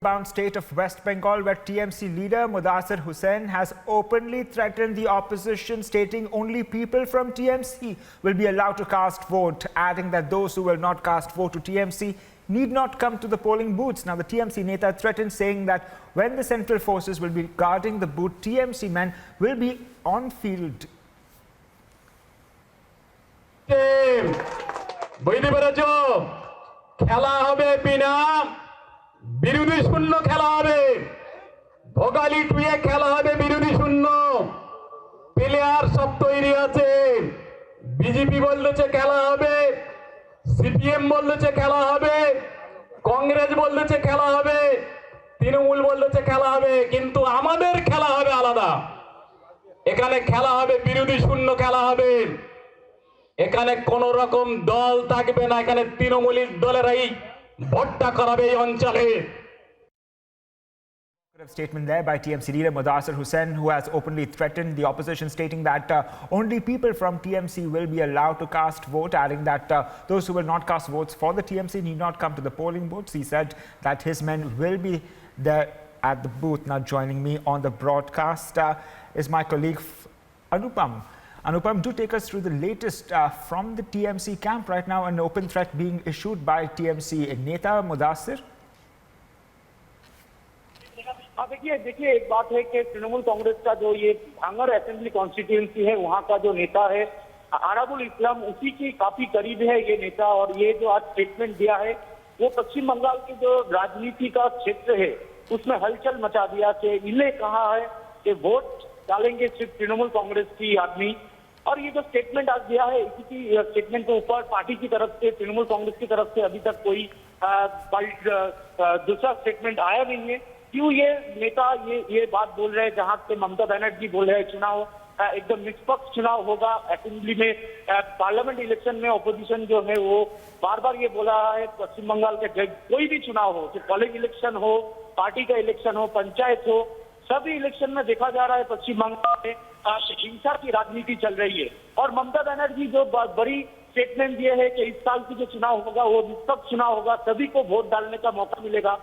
Bound state of West Bengal, where TMC leader Mudassir Hussain has openly threatened the opposition, stating only people from TMC will be allowed to cast vote, adding that those who will not cast vote to TMC need not come to the polling booths. Now, the TMC Neta threatened, saying that when the central forces will be guarding the booth, TMC men will be on field. বিরোধী শূন্য খেলা হবে ভোগালী টুয়ে খেলা হবে বিরোধী শূন্য player সব তৈরি আছে বিজেপি বলছে খেলা হবে সিপিএম বলছে খেলা হবে কংগ্রেস বলছে খেলা হবে তৃণমূল বলছে খেলা হবে কিন্তু আমাদের খেলা হবে আলাদা এখানে খেলা হবে বিরোধী শূন্য খেলা হবে এখানে কোন রকম দল থাকবে না এখানে তৃণমূলী দলেরাই Statement there by TMC leader Mudassir Hussain, who has openly threatened the opposition, stating that only people from TMC will be allowed to cast vote, adding that those who will not cast votes for the TMC need not come to the polling booths. He said that his men will be there at the booth. Now joining me on the broadcast is my colleague Anupam. Anupam, do take us through the latest from the TMC camp right now, an open threat being issued by TMC Neta Mudassir. देखिए एक बात है कि तृणमूल कांग्रेस का जो ये भांगर assembly constituency है वहाँ का जो नेता है आराबुल इस्लाम उसी के काफी करीब है ये नेता और ये जो आज स्टेटमेंट दिया है वो पश्चिम बंगाल की जो राजनीति का क्षेत्र है उसमें हलचल मचा दिया कि इन्हें कहा है कि वोट डालेंगे सिर्फ तृणमूल कांग्रेस की आदमी और ये जो स्टेटमेंट आज दिया है इसी की स्टेटमेंट के ऊपर पार्टी की तरफ से तृणमूल कांग्रेस की तरफ से अभी तक कोई दूसरा स्टेटमेंट आया नहीं है क्यों ये नेता ये बात बोल रहे हैं जहां से ममता बनर्जी बोल रहे हैं चुनाव एकदम निष्पक्ष चुनाव होगा असेंबली में पार्लियामेंट इलेक्शन में ऑपोजिशन जो है वो बार बार ये बोला है पश्चिम बंगाल के कोई भी चुनाव हो चाहे कॉलेज इलेक्शन हो पार्टी का इलेक्शन हो पंचायत हो सभी इलेक्शन में देखा जा रहा है पश्चिम बंगाल में हिंसा की राजनीति चल रही है और ममता बनर्जी जो बड़ी स्टेटमेंट दिए है कि इस साल की जो चुनाव होगा वो निष्पक्ष चुनाव होगा सभी को वोट डालने का मौका मिलेगा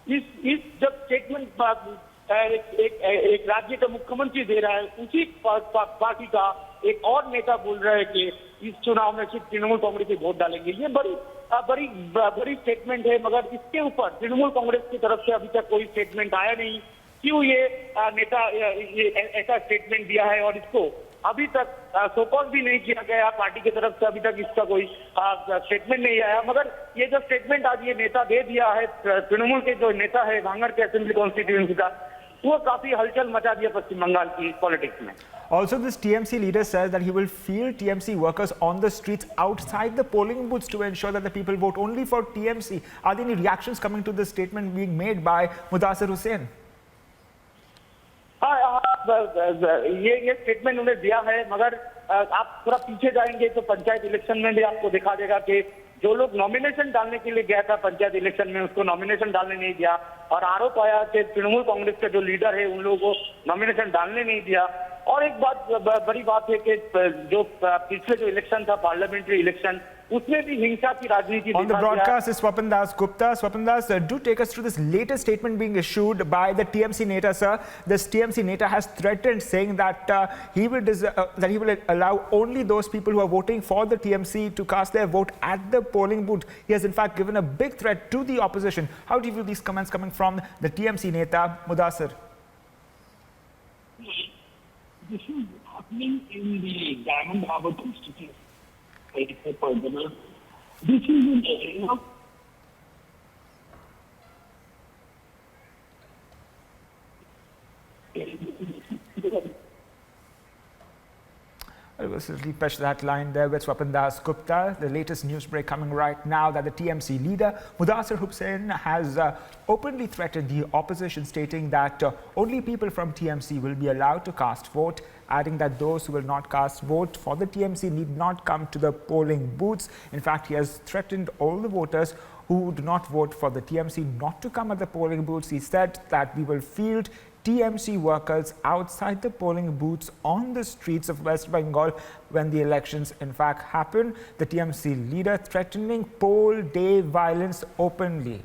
इस जब स्टेटमेंट एक राज्य का मुख्यमंत्री दे रहा है उसी पार्टी का एक और नेता बोल रहा है कि इस चुनाव में सिर्फ तृणमूल कांग्रेस के वोट डालेंगे ये बड़ी स्टेटमेंट है मगर इसके ऊपर तृणमूल कांग्रेस की तरफ से अभी तक कोई स्टेटमेंट आया नहीं क्यों ये नेता ऐसा स्टेटमेंट दिया है और इसको अभी तक सोकॉल भी नहीं किया गया पार्टी की तरफ से अभी तक इसका कोई स्टेटमेंट नहीं आया मगर ये जो स्टेटमेंट आज ये नेता दे दिया है तृणमूल के जो नेता है भांगर के असेंबली कॉन्स्टिट्यूएंसी का वो काफी हलचल मचा दिया पश्चिम बंगाल की पॉलिटिक्स में Also, this TMC leader says that he will field TMC workers on the streets outside the polling booths to ensure that the people vote only for TMC. Are there any reactions coming to this statement being made by Mudassir Hussain? ये statement उन्हें दिया है मगर आप थोड़ा पीछे जाएंगे तो पंचायत इलेक्शन में भी आपको दिखा देगा कि जो लोग नॉमिनेशन डालने के लिए गया था पंचायत इलेक्शन में उसको नॉमिनेशन डालने नहीं दिया और आरोप आया कि तृणमूल कांग्रेस के जो लीडर है उन लोगों को नॉमिनेशन डालने नहीं दिया और एक बड़ी बात है कि जो पिछले जो इलेक्शन था पार्लियामेंट्री इलेक्शन उसमें भी हिंसा की राजनीति On the broadcast is Swapan Das Gupta. Swapan Das, do take us through this latest statement being issued by the TMC Neta, sir. This TMC Neta has threatened, saying that he will allow only those people who are voting for the TMC to cast their vote at the polling booth. He has in fact given a big threat to the opposition. How do you view these comments coming from the TMC Neta, Mudassir? This is happening in the Diamond Harbour constituency. This is an area We'll certainly patch that line there with Swapan Das Gupta. The latest news break coming right now that the TMC leader Mudassir Hussain has openly threatened the opposition, stating that only people from TMC will be allowed to cast vote, adding that those who will not cast vote for the TMC need not come to the polling booths. In fact, he has threatened all the voters who do not vote for the TMC not to come at the polling booths. He said that we will field TMC workers outside the polling booths on the streets of West Bengal when the elections in fact happen. The TMC leader threatening poll day violence openly.